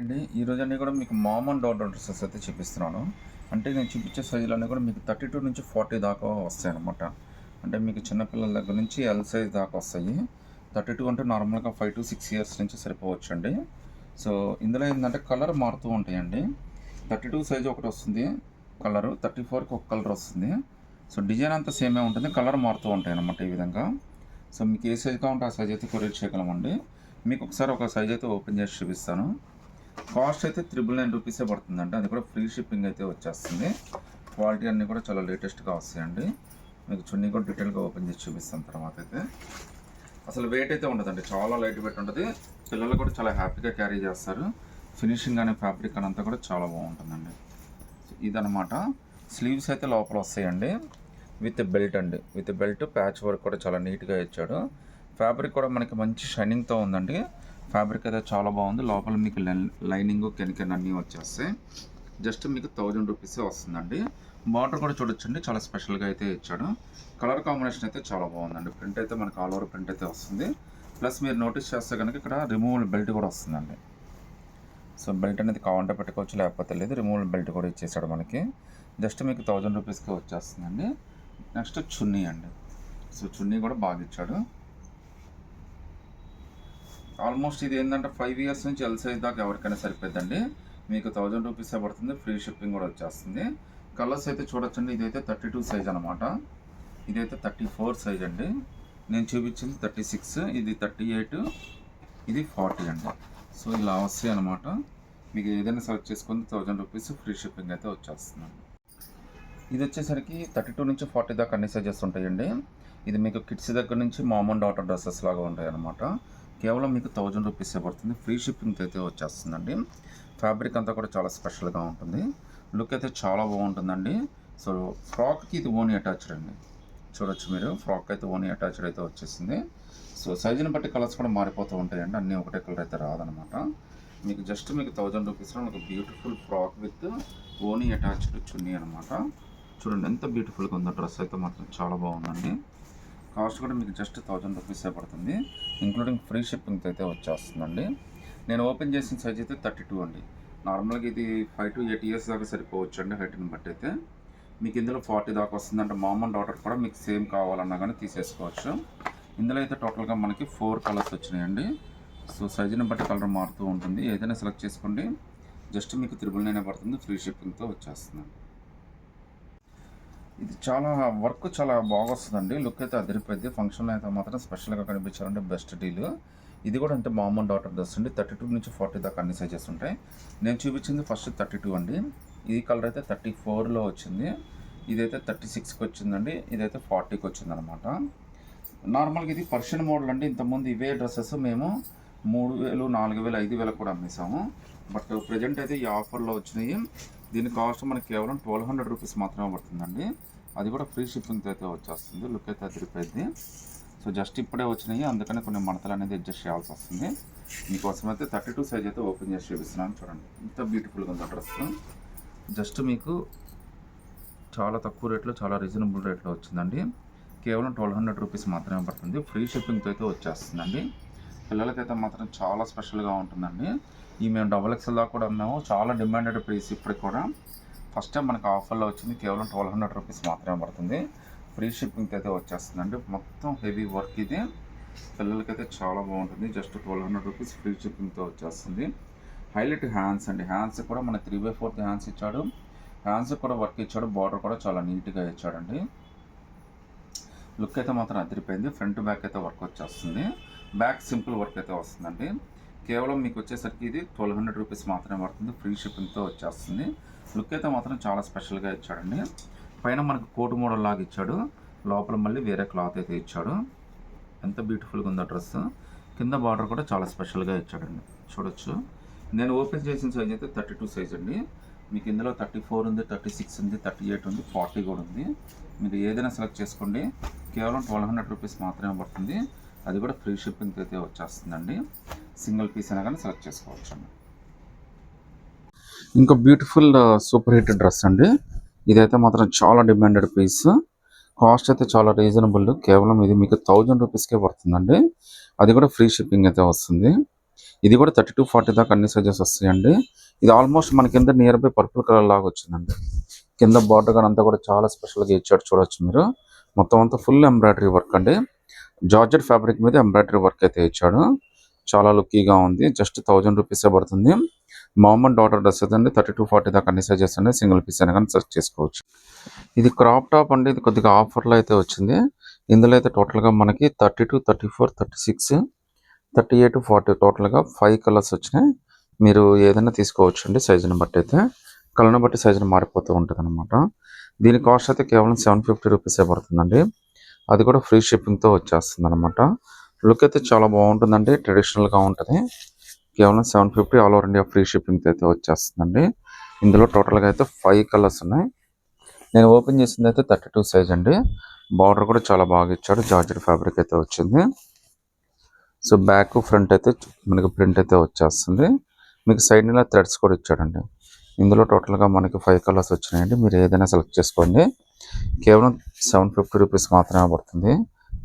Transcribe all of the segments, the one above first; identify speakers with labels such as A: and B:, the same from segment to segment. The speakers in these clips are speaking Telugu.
A: అండి ఈరోజు అన్నీ కూడా మీకు మామ్ అండ్ డాటర్ డ్రెస్సెస్ అయితే చూపిస్తున్నాను. అంటే నేను చూపించే సైజులన్నీ కూడా మీకు 32 నుంచి 40 దాకా వస్తాయి అన్నమాట. అంటే మీకు చిన్నపిల్లల దగ్గర నుంచి ఎల్ సైజ్ దాకా వస్తాయి. 32 అంటే నార్మల్గా 5 to 6 ఇయర్స్ నుంచి సరిపోవచ్చండి. సో ఇందులో ఏంటంటే కలర్ మారుతూ ఉంటాయండి. 32 సైజ్ ఒకటి వస్తుంది కలరు, 34కి ఒక కలర్ వస్తుంది. సో డిజైన్ అంతా సేమే ఉంటుంది, కలర్ మారుతూ ఉంటాయి అన్నమాట ఈ విధంగా. సో మీకు ఏ సైజ్ కావాలంటే ఆ సైజ్ అయితే కొరియర్ చేయగలమండి. మీకు ఒకసారి ఒక సైజ్ అయితే ఓపెన్ చేసి చూపిస్తాను. కాస్ట్ అయితే 999 రూపీసే పడుతుందండి. అది కూడా ఫ్రీ షిప్పింగ్ అయితే వచ్చేస్తుంది. క్వాలిటీ అన్నీ కూడా చాలా లేటెస్ట్గా వస్తాయండి. మీకు చున్నీ కూడా డీటెయిల్గా ఓపెన్ చేసి చూపిస్తాను తర్వాత అయితే. అసలు వెయిట్ అయితే ఉండదండి, చాలా లైట్ వెయిట్ ఉంటుంది. పిల్లలు కూడా చాలా హ్యాపీగా క్యారీ చేస్తారు. ఫినిషింగ్ అనే ఫ్యాబ్రిక్ అని అంతా కూడా చాలా బాగుంటుందండి. ఇదనమాట. స్లీవ్స్ అయితే లోపల వస్తాయండి విత్ బెల్ట్ అండి. విత్ బెల్ట్ ప్యాచ్ వర్క్ కూడా చాలా నీట్గా ఇచ్చాడు. ఫ్యాబ్రిక్ కూడా మనకి మంచి షైనింగ్తో ఉందండి. ఫ్యాబ్రిక్ అయితే చాలా బాగుంది. లోపల మీకు లైనింగ్ కెన్ అన్నీ వచ్చేస్తాయి. జస్ట్ మీకు 1000 రూపీసే వస్తుందండి. బార్డర్ కూడా చూడొచ్చండి, చాలా స్పెషల్గా అయితే ఇచ్చాడు. కలర్ కాంబినేషన్ అయితే చాలా బాగుందండి. ప్రింట్ అయితే మనకు ఆల్ ఓవర్ ప్రింట్ అయితే వస్తుంది. ప్లస్ మీరు నోటీస్ చేస్తే కనుక ఇక్కడ రిమూవల్ బెల్ట్ కూడా వస్తుందండి. సో బెల్ట్ అనేది కావాలంటే పెట్టుకోవచ్చు, లేకపోతే లేదు. రిమూవల్ బెల్ట్ కూడా ఇచ్చేసాడు మనకి. జస్ట్ మీకు 1000 రూపీస్కి వచ్చేస్తుందండి. నెక్స్ట్ చున్నీ అండి. సో చున్నీ కూడా బాగా ఇచ్చాడు. ఆల్మోస్ట్ ఇది ఏంటంటే 5 ఇయర్స్ నుంచి ఎల్ సైజ్ దాకా ఎవరికైనా సరిపోద్దండి. మీకు 1000 రూపీసే పడుతుంది. ఫ్రీ షిప్పింగ్ కూడా వచ్చేస్తుంది. కలర్స్ అయితే చూడొచ్చండి. ఇదైతే 32 సైజ్ అనమాట. ఇదైతే 34 సైజ్ అండి. నేను చూపించింది 36, ఇది 38, ఇది 40 అండి. సో ఇలా వస్తాయి అనమాట. మీకు ఏదైనా సెలెక్ట్ చేసుకుని 1000 రూపీస్ ఫ్రీ షిప్పింగ్ అయితే వచ్చేస్తుందండి. ఇది వచ్చేసరికి 32 నుంచి 40 దాకా అన్ని సైజెస్ ఉంటాయండి. ఇది మీకు కిడ్స్ దగ్గర నుంచి మామ్ అండ్ డాటర్ డ్రెస్సెస్ లాగా ఉంటాయి అనమాట. కేవలం మీకు 1000 రూపీసే పడుతుంది. ఫ్రీ షిప్పింగ్ అయితే వచ్చేస్తుందండి. ఫ్యాబ్రిక్ అంతా కూడా చాలా స్పెషల్గా ఉంటుంది. లుక్ అయితే చాలా బాగుంటుందండి. సో ఫ్రాక్కి ఇది ఓనీ అటాచ్డ్ అండి. చూడొచ్చు మీరు, ఫ్రాక్ అయితే ఓనీ అటాచ్డ్ అయితే వచ్చేసింది. సో సైజుని బట్టి కలర్స్ కూడా మారిపోతూ ఉంటాయండి. అన్నీ ఒకటే కలర్ అయితే రాదనమాట. మీకు జస్ట్ మీకు 1000 రూపీస్లో ఒక బ్యూటిఫుల్ ఫ్రాక్ విత్ ఓనీ అటాచ్డ్ చున్నీ అనమాట. చూడండి ఎంత బ్యూటిఫుల్గా ఉందో. డ్రెస్ అయితే మాత్రం చాలా బాగుందండి. కాస్ట్ కూడా మీకు జస్ట్ 1000 రూపీసే పడుతుంది, ఇంక్లూడింగ్ ఫ్రీ షిప్పింగ్ అయితే వచ్చేస్తుందండి. నేను ఓపెన్ చేసిన సైజ్ అయితే 32 అండి. నార్మల్గా ఇది 5 to 8 ఇయర్స్ దాకా సరిపోవచ్చు అండి హైట్ని బట్టి అయితే. మీకు ఇందులో 40 దాకా వస్తుంది. అంటే మామ్ అండ్ డాటర్ కూడా మీకు సేమ్ కావాలన్నా కానీ తీసేసుకోవచ్చు. ఇందులో అయితే టోటల్గా మనకి 4 కలర్స్ వచ్చినాయండి. సో సైజుని బట్టి కలర్ మారుతూ ఉంటుంది. ఏదైనా సెలెక్ట్ చేసుకోండి. జస్ట్ మీకు 999 పడుతుంది. ఫ్రీ షిప్పింగ్తో వచ్చేస్తుంది. ఇది చాలా వర్క్ చాలా బాగా వస్తుందండి. లుక్ అయితే అదిరిపోద్ది. ఫంక్షన్లో అయితే మాత్రం స్పెషల్గా కనిపించాలంటే బెస్ట్ డీల్. ఇది కూడా అంటే మామ్ అండ్ డాటర్ డ్రెస్ అండి. 32 నుంచి 40 దాకా అన్ని సైజెస్ ఉంటాయి. నేను చూపించింది ఫస్ట్ 32 అండి. ఈ కలర్ అయితే 34లో వచ్చింది. ఇదైతే 36కి వచ్చిందండి. ఇదైతే 40కి వచ్చింది అనమాట. నార్మల్గా ఇది పర్షియన్ మోడల్ అండి. ఇంతకుముందు ఇవే డ్రెస్సెస్ మేము 3000, 4000, 5000 కూడా అమ్మేసాము. బట్ ప్రజెంట్ అయితే ఈ ఆఫర్లో వచ్చినాయి. దీని కాస్ట్ మనకి కేవలం 1200 రూపీస్ మాత్రమే పడుతుందండి. అది కూడా ఫ్రీ షిప్పింగ్తో అయితే వచ్చేస్తుంది. లుక్ అయితే అదిరిపోయింది. సో జస్ట్ ఇప్పుడే వచ్చినాయి, అందుకని కొన్ని మడతలు అనేది అడ్జస్ట్ చేయాల్సి వస్తుంది. మీకోసం అయితే 32 సైజ్ అయితే ఓపెన్ చేసి చూపిస్తున్నాను. చూడండి ఎంత బ్యూటిఫుల్గా ఉందో డ్రెస్. జస్ట్ మీకు చాలా తక్కువ రేట్లో, చాలా రీజనబుల్ రేట్లో వచ్చిందండి. కేవలం 1200 రూపీస్ మాత్రమే పడుతుంది. ఫ్రీ షిప్పింగ్తో అయితే వచ్చేస్తుందండి. పిల్లలకైతే మాత్రం చాలా స్పెషల్గా ఉంటుందండి. ఈ మేము XXL దాకా కూడా ఉన్నాము. చాలా డిమాండెడ్ ప్రైస్ ఇప్పటికి కూడా. ఫస్ట్ టైం మనకు ఆఫర్లో వచ్చింది. కేవలం 1200 రూపీస్ మాత్రమే పడుతుంది. ఫ్రీ షిప్పింగ్కి అయితే వచ్చేస్తుందండి. మొత్తం హెవీ వర్క్ ఇది. పిల్లలకైతే చాలా బాగుంటుంది. జస్ట్ 1200 రూపీస్ ఫ్రీ షిప్పింగ్తో వచ్చేస్తుంది. హైలైట్ హ్యాండ్స్ అండి. హ్యాండ్స్ కూడా మన 3/4 హ్యాండ్స్ ఇచ్చాడు. హ్యాండ్స్ కూడా వర్క్ ఇచ్చాడు. బార్డర్ కూడా చాలా నీట్గా ఇచ్చాడండి. లుక్ అయితే మాత్రం అదిరిపోయింది. ఫ్రంట్ బ్యాక్ అయితే వర్క్ వచ్చేస్తుంది. బ్యాక్ సింపుల్ వర్క్ అయితే వస్తుందండి. కేవలం మీకు వచ్చేసరికి ఇది 1200 రూపీస్ మాత్రమే పడుతుంది. ఫ్రీ షిప్పింగ్తో వచ్చేస్తుంది. లుక్ అయితే మాత్రం చాలా స్పెషల్గా ఇచ్చాడండి. పైన మనకు కోట్ మోడల్ లాగా ఇచ్చాడు. లోపల మళ్ళీ వేరే క్లాత్ అయితే ఇచ్చాడు. ఎంత బ్యూటిఫుల్గా ఉందో డ్రెస్. కింద బార్డర్ కూడా చాలా స్పెషల్గా ఇచ్చాడండి. చూడొచ్చు. నేను ఓపెన్ చేసిన సైజ్ అయితే 32 సైజ్ అండి. మీకు ఇందులో 34 ఉంది, 36 ఉంది, 38 ఉంది, 40 కూడా ఉంది. మీరు ఏదైనా సెలెక్ట్ చేసుకోండి. కేవలం 1200 రూపీస్ మాత్రమే పడుతుంది. అది కూడా ఫ్రీ షిప్పింగ్ అయితే వచ్చేస్తుందండి. సింగిల్ పీస్ అయినా కానీ సెలెక్ట్ చేసుకోవచ్చు అండి. ఇంకా బ్యూటిఫుల్ సూపర్ హిట్ డ్రెస్ అండి. ఇదైతే మాత్రం చాలా డిమాండెడ్ పీస్. కాస్ట్ అయితే చాలా రీజనబుల్. కేవలం ఇది మీకు 1000 రూపీస్కే పడుతుందండి. అది కూడా ఫ్రీ షిప్పింగ్ అయితే వస్తుంది. ఇది కూడా 32-40 దాకా అన్ని సైజెస్ వస్తాయండి. ఇది ఆల్మోస్ట్ మన కింద నియర్ బై పర్పుల్ కలర్ లాగా వచ్చిందండి. కింద బార్డర్ కానీ అంతా కూడా చాలా స్పెషల్గా ఇచ్చాడు చూడొచ్చు మీరు. మొత్తం అంతా ఫుల్ ఎంబ్రాయిడరీ వర్క్ అండి. జార్జెట్ ఫ్యాబ్రిక్ మీద ఎంబ్రాయిడరీ వర్క్ అయితే ఇచ్చాడు. చాలా లుక్కీగా ఉంది. జస్ట్ 1000 రూపీసే పడుతుంది. మామ్ అండ్ డాటర్ డ్రెస్ అండి. 32-40 దాకా అన్ని సైజెస్ అండి. సింగిల్ పీస్ అయినా కానీ సెర్చ్ చేసుకోవచ్చు. ఇది క్రాప్ టాప్ అండి. ఇది కొద్దిగా ఆఫర్లో అయితే వచ్చింది. ఇందులో అయితే టోటల్గా మనకి 32, 34, 36, 38, 40 టోటల్గా 5 కలర్స్ వచ్చినాయి. మీరు ఏదైనా తీసుకోవచ్చు అండి సైజుని బట్టి అయితే. కలర్ని బట్టి సైజుని మారిపోతూ ఉంటుంది అనమాట. దీని కాస్ట్ అయితే కేవలం 750 రూపీసే పడుతుందండి. అది కూడా ఫ్రీ షిప్పింగ్తో వచ్చేస్తుంది అనమాట. లుక్ అయితే చాలా బాగుంటుందండి. ట్రెడిషనల్గా ఉంటుంది. కేవలం 750 ఆల్ ఓవర్ ఇండియా ఫ్రీ షిప్పింగ్తో అయితే వచ్చేస్తుందండి. ఇందులో టోటల్గా అయితే 5 కలర్స్ ఉన్నాయి. నేను ఓపెన్ చేసింది అయితే 32 సైజ్ అండి. బార్డర్ కూడా చాలా బాగా ఇచ్చాడు. జార్జెట్ ఫ్యాబ్రిక్ అయితే వచ్చింది. సో బ్యాక్ ఫ్రంట్ అయితే మనకి ప్రింట్ అయితే వచ్చేస్తుంది. మీకు సైడ్ ఇలా థ్రెడ్స్ కూడా ఇచ్చాడండి. ఇందులో టోటల్గా మనకి 5 కలర్స్ వచ్చినాయండి. మీరు ఏదైనా సెలెక్ట్ చేసుకోండి. కేవలం 750 రూపీస్ మాత్రమే పడుతుంది.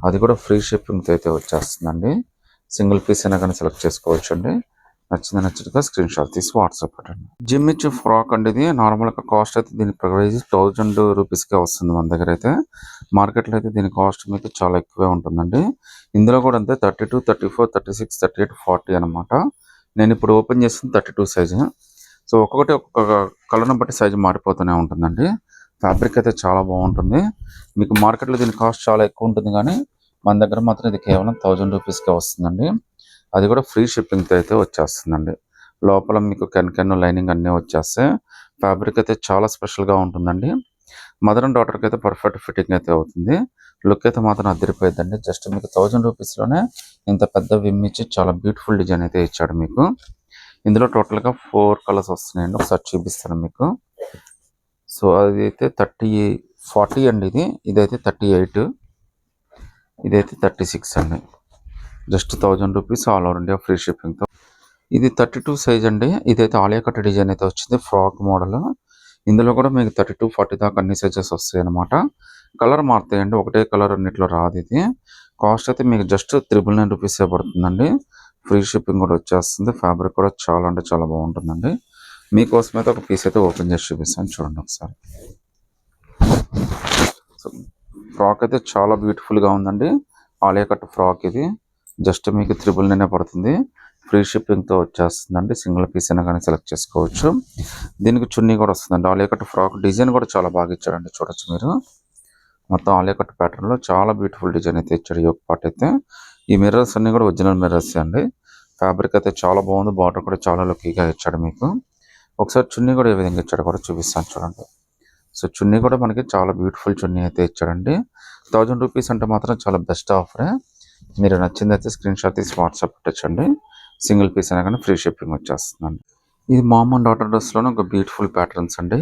A: అది కూడా ఫ్రీ షిప్పింగ్తో అయితే వచ్చేస్తుందండి. సింగిల్ పీస్ అయినా కానీ సెలెక్ట్ చేసుకోవచ్చు అండి. నచ్చినట్టుగా స్క్రీన్ షాట్ తీసి వాట్సాప్ పెట్టండి. జిమ్ ఇచ్చి ఫ్రాక్ అండి. ఇది నార్మల్గా కాస్ట్ అయితే దీని ప్రైస్ 1000 రూపీస్కే వస్తుంది మన దగ్గర అయితే. మార్కెట్లో అయితే దీని కాస్ట్ మీకు చాలా ఎక్కువే ఉంటుందండి. ఇందులో కూడా అంతే 32, 34, 36, 38, 40 అనమాట. నేను ఇప్పుడు ఓపెన్ చేస్తుంది 32 సైజు. సో ఒక్కొక్కటి ఒక్కొక్క కలర్ని బట్టి సైజు మారిపోతూనే ఉంటుందండి. ఫ్యాబ్రిక్ అయితే చాలా బాగుంటుంది. మీకు మార్కెట్లో దీని కాస్ట్ చాలా ఎక్కువ ఉంటుంది కానీ మన దగ్గర మాత్రం ఇది కేవలం 1000 రూపీస్కే వస్తుందండి. అది కూడా ఫ్రీ షిప్పింగ్తో అయితే వచ్చేస్తుందండి. లోపల మీకు కెన్ లైనింగ్ అన్నీ వచ్చేస్తాయి. ఫ్యాబ్రిక్ అయితే చాలా స్పెషల్గా ఉంటుందండి. మదర్ అండ్ డాటర్కి అయితే పర్ఫెక్ట్ ఫిట్టింగ్ అయితే అవుతుంది. లుక్ అయితే మాత్రం అదిరిపోయిందండి. జస్ట్ మీకు 1000 రూపీస్లోనే ఇంత పెద్ద విమ్ ఇచ్చి చాలా బ్యూటిఫుల్ డిజైన్ అయితే ఇచ్చాడు మీకు. ఇందులో టోటల్గా 4 కలర్స్ వస్తున్నాయండి. ఒకసారి చూపిస్తాను మీకు. సో అది అయితే 40 అండి. ఇదైతే 38, ఇదైతే 36 అండి. Just 1000 rupees all over India free షిప్పింగ్తో. ఇది 32 సైజ్ అండి. ఇదైతే ఆలియా కట్ డిజైన్ అయితే వచ్చింది. Frock model. ఇందులో కూడా మీకు 32-40 దాకా అన్ని సైజెస్ వస్తాయి అనమాట. కలర్ మారుతాయండి. ఒకటే కలర్ అన్నిట్లో రాదు. ఇది కాస్ట్ అయితే మీకు జస్ట్ 999 రూపీసే పడుతుందండి. ఫ్రీ షిప్పింగ్ కూడా వచ్చేస్తుంది. ఫ్యాబ్రిక్ కూడా చాలా అంటే చాలా బాగుంటుందండి. మీకోసం అయితే ఒక పీస్ అయితే ఓపెన్ చేసి చూపిస్తాను చూడండి ఒకసారి. సో ఫ్రాక్ అయితే చాలా బ్యూటిఫుల్గా ఉందండి. ఆలియా కట్ ఫ్రాక్ ఇది. జస్ట్ మీకు 999 పడుతుంది. ఫ్రీ షిప్పింగ్తో వచ్చేస్తుందండి. సింగిల్ పీస్ అయినా కానీ సెలెక్ట్ చేసుకోవచ్చు. దీనికి చున్నీ కూడా వస్తుందండి. ఆలియా కట్ ఫ్రాక్ డిజైన్ కూడా చాలా బాగా ఇచ్చాడండి. చూడొచ్చు మీరు. మొత్తం ఆలియా కట్ ప్యాటర్న్లో చాలా బ్యూటిఫుల్ డిజైన్ అయితే ఇచ్చాడు. ఈ ఒక పార్ట్ అయితే. ఈ మిర్రర్స్ అన్నీ కూడా ఒరిజినల్ మిర్రర్స్ అండి. ఫ్యాబ్రిక్ అయితే చాలా బాగుంది. బార్డర్ కూడా చాలా లుక్కీగా ఇచ్చాడు మీకు. ఒకసారి చున్నీ కూడా ఏ విధంగా ఇచ్చాడు కూడా చూపిస్తాను చూడండి. సో చున్నీ కూడా మనకి చాలా బ్యూటిఫుల్ చున్నీ అయితే ఇచ్చాడండి. 1000 రూపీస్ అంటే మాత్రం చాలా బెస్ట్ ఆఫరే. మీరు నచ్చింది అయితే స్క్రీన్ షాట్ తీసి వాట్సాప్ పెట్టచ్చండి. సింగిల్ పీస్ అయినా కానీ ఫ్రీ షిప్పింగ్ వచ్చేస్తుందండి. ఇది మామ్ అండ్ డాటర్ డ్రెస్లోనే ఒక బ్యూటిఫుల్ ప్యాటర్న్స్ అండి.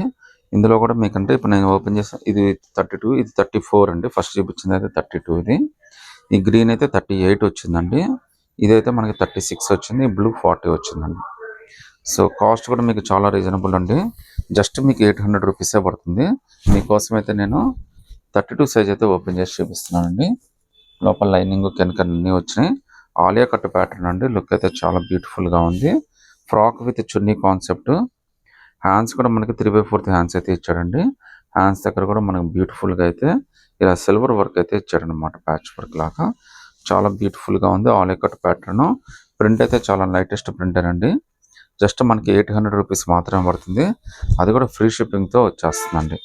A: ఇందులో కూడా మీకంటే ఇప్పుడు నేను ఓపెన్ చేస్తాను. ఇది 32, ఇది 34 అండి. ఫస్ట్ చూపించింది అయితే 32 ఇది. ఈ గ్రీన్ అయితే 38 వచ్చిందండి. ఇదైతే మనకి 36 వచ్చింది. బ్లూ 40 వచ్చిందండి. సో కాస్ట్ కూడా మీకు చాలా రీజనబుల్ అండి. జస్ట్ మీకు 800 రూపీసే పడుతుంది. మీకోసం అయితే నేను 32 సైజ్ అయితే ఓపెన్ చేసి చూపిస్తున్నానండి. లోపల లైనింగ్ కెనక అన్నీ వచ్చినాయి. ఆలియా కట్ ప్యాటర్న్ అండి. లుక్ అయితే చాలా బ్యూటిఫుల్గా ఉంది. Frock with chunni concept. Hands కూడా మనకి 3/4 హ్యాండ్స్ అయితే ఇచ్చాడండి. హ్యాండ్స్ దగ్గర కూడా మనకు బ్యూటిఫుల్గా అయితే ఇలా సిల్వర్ వర్క్ అయితే ఇచ్చాడనమాట. ప్యాచ్ వర్క్ లాగా చాలా బ్యూటిఫుల్గా ఉంది. Alia cut pattern. ప్రింట్ అయితే చాలా లేటెస్ట్ ప్రింటర్ అండి. జస్ట్ మనకి 800 రూపీస్ మాత్రమే పడుతుంది. అది కూడా ఫ్రీ షిప్పింగ్తో వచ్చేస్తుందండి.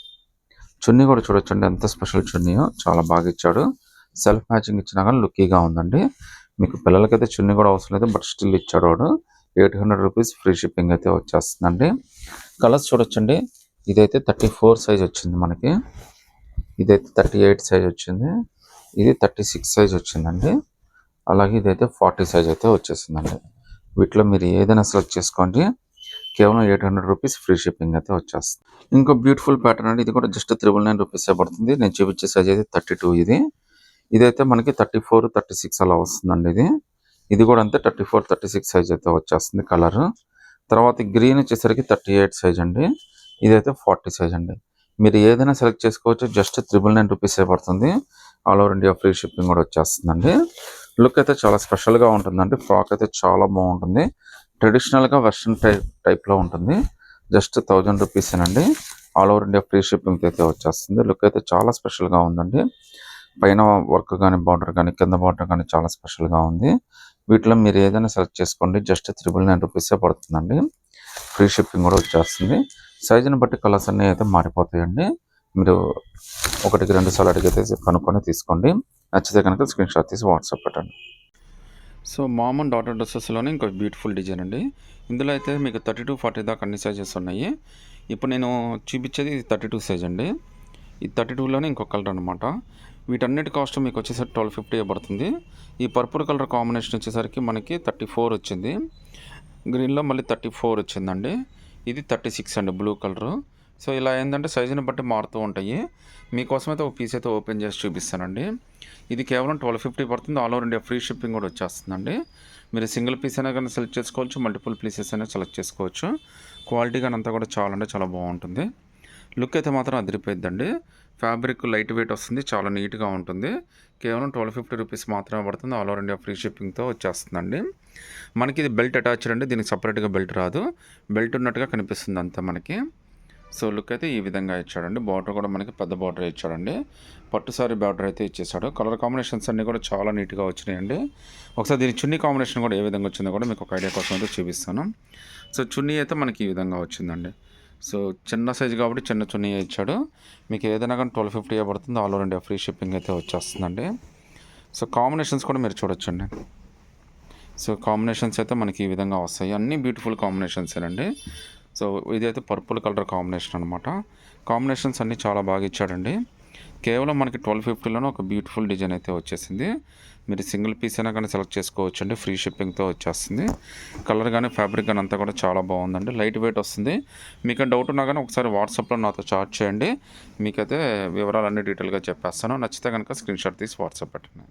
A: చున్నీ కూడా చూడొచ్చండి ఎంత స్పెషల్ చున్నీయో. చాలా బాగా ఇచ్చాడు. సెల్ఫ్ మ్యాచింగ్ ఇచ్చినా కానీ లుక్కీగా ఉందండి. మీకు పిల్లలకైతే చున్నీ కూడా అవసరం లేదు. బట్ స్టిల్ ఇచ్చాడు వాడు. 800 రూపీస్ ఫ్రీ షిప్పింగ్ అయితే వచ్చేస్తుందండి. కలర్స్ చూడొచ్చండి. ఇదైతే 34 సైజ్ వచ్చింది మనకి. ఇదైతే 38 సైజ్ వచ్చింది. ఇది 36 సైజ్ వచ్చిందండి. అలాగే ఇదైతే 40 సైజ్ అయితే వచ్చేసిందండి. వీటిలో మీరు ఏదైనా సెలెక్ట్ చేసుకోండి. కేవలం 800 రూపీస్ ఫ్రీ షిప్పింగ్ అయితే వచ్చేస్తుంది. ఇంకో బ్యూటిఫుల్ ప్యాటర్న్ అండి. ఇది కూడా జస్ట్ 999 రూపీసే పడుతుంది. నేను చూపించే సైజ్ అయితే 32 ఇది. ఇదైతే మనకి 34, 36 అలా వస్తుందండి. ఇది కూడా అంతే 34, 36 సైజ్ అయితే వచ్చేస్తుంది కలర్. తర్వాత గ్రీన్ వచ్చేసరికి 38 సైజ్ అండి. ఇదైతే 40 సైజ్ అండి. మీరు ఏదైనా సెలెక్ట్ చేసుకోవచ్చు. జస్ట్ 999 రూపీసే పడుతుంది. All over India free shipping కూడా వచ్చేస్తుందండి. లుక్ అయితే చాలా స్పెషల్గా ఉంటుందండి. ఫ్రాక్ అయితే చాలా బాగుంటుంది. ట్రెడిషనల్గా వెస్ట్రన్ టైప్లో ఉంటుంది. జస్ట్ 1000 రూపీసేనండి. All over India free shipping అయితే వచ్చేస్తుంది. లుక్ అయితే చాలా స్పెషల్గా ఉందండి. పైన వర్క్ కానీ బార్డర్ కానీ కింద బార్డర్ కానీ చాలా స్పెషల్గా ఉంది. వీటిలో మీరు ఏదైనా సెలెక్ట్ చేసుకోండి. జస్ట్ 999 రూపీసే పడుతుందండి. ఫ్రీ షిప్పింగ్ కూడా వచ్చేస్తుంది. సైజుని బట్టి కలర్స్ అన్నీ అయితే మారిపోతాయండి. మీరు 1కి 2 సార్లు అడిగితే కనుక్కొని తీసుకోండి. నచ్చితే కనుక స్క్రీన్ షాట్ తీసి వాట్సాప్ పెట్టండి. సో మామ్ అండ్ డాటర్ డ్రెస్సెస్లోనే ఇంకో బ్యూటిఫుల్ డిజైన్ అండి. ఇందులో అయితే మీకు 32-40 దాకా అన్ని సైజెస్ ఉన్నాయి. ఇప్పుడు నేను చూపించేది 32 సైజ్ అండి. ఈ 32లోనే ఇంకో కలర్ అనమాట. వీటన్నిటి కాస్ట్ మీకు వచ్చేసరికి 1250 పడుతుంది. ఈ పర్పుల్ కలర్ కాంబినేషన్ వచ్చేసరికి మనకి 34 వచ్చింది. గ్రీన్లో మళ్ళీ 34 వచ్చిందండి. ఇది 36 అండి బ్లూ కలరు. సో ఇలా ఏంటంటే సైజుని బట్టి మారుతూ ఉంటాయి. మీకోసం అయితే ఒక పీస్ అయితే ఓపెన్ చేసి చూపిస్తానండి. ఇది కేవలం 1250 పడుతుంది. All over India free shipping కూడా వచ్చేస్తుందండి. మీరు సింగిల్ పీస్ అయినా కానీ సెలెక్ట్ చేసుకోవచ్చు, మల్టిపుల్ పీసెస్ అయినా సెలెక్ట్ చేసుకోవచ్చు. క్వాలిటీ కానీ అంతా కూడా చాలా అంటే చాలా బాగుంటుంది. లుక్ అయితే మాత్రం అదిరిపోయిద్దండి. ఫ్యాబ్రిక్ లైట్ వెయిట్ వస్తుంది, చాలా నీట్గా ఉంటుంది. కేవలం 1250 రూపీస్ మాత్రమే పడుతుంది. ఆల్ ఓవర్ ఇండియా ఫ్రీ షిప్పింగ్తో వచ్చేస్తుందండి. మనకి ఇది బెల్ట్ అటాచ్డ్ అండి. దీనికి సపరేట్గా బెల్ట్ రాదు. బెల్ట్ ఉన్నట్టుగా కనిపిస్తుంది అంతా మనకి. సో లుక్ అయితే ఈ విధంగా ఇచ్చాడండి. బార్డర్ కూడా మనకి పెద్ద బార్డర్ ఇచ్చాడండి. పట్టు సారీ బార్డర్ అయితే ఇచ్చేసాడు. కలర్ కాంబినేషన్స్ అన్నీ కూడా చాలా నీట్గా వచ్చినాయండి. ఒకసారి దీని చున్నీ కాంబినేషన్ కూడా ఏ విధంగా వచ్చిందో కూడా మీకు ఒక ఐడియా కోసం అయితే చూపిస్తాను. సో చున్నీ అయితే మనకి ఈ విధంగా వచ్చిందండి. సో చిన్న సైజు కాబట్టి చిన్న చున్నీ ఇచ్చాడు. మీకు ఏదైనా కానీ 1250 పడుతుంది. All over India free shipping అయితే వచ్చేస్తుందండి. సో కాంబినేషన్స్ కూడా మీరు చూడొచ్చండి. సో కాంబినేషన్స్ అయితే మనకి ఈ విధంగా వస్తాయి. అన్నీ బ్యూటిఫుల్ కాంబినేషన్సేనండి. సో ఇదైతే పర్పుల్ కలర్ కాంబినేషన్ అనమాట. కాంబినేషన్స్ అన్నీ చాలా బాగా ఇచ్చాడండి. కేవలం మనకి 1250లోనే ఒక బ్యూటిఫుల్ డిజైన్ అయితే వచ్చేసింది. మీరు సింగిల్ పీస్ అయినా కానీ సెలెక్ట్ చేసుకోవచ్చు అండి. ఫ్రీ షిప్పింగ్తో వచ్చేస్తుంది. కలర్ కానీ ఫ్యాబ్రిక్ కానీ అంతా కూడా చాలా బాగుందండి. లైట్ వెయిట్ వస్తుంది. మీకు డౌట్ ఉన్నా కానీ ఒకసారి వాట్సాప్లో నాతో చాట్ చేయండి. మీకైతే వివరాలన్నీ డీటెయిల్గా చెప్పేస్తాను. నచ్చితే కనుక స్క్రీన్ షాట్ తీసి వాట్సాప్ పెట్టండి.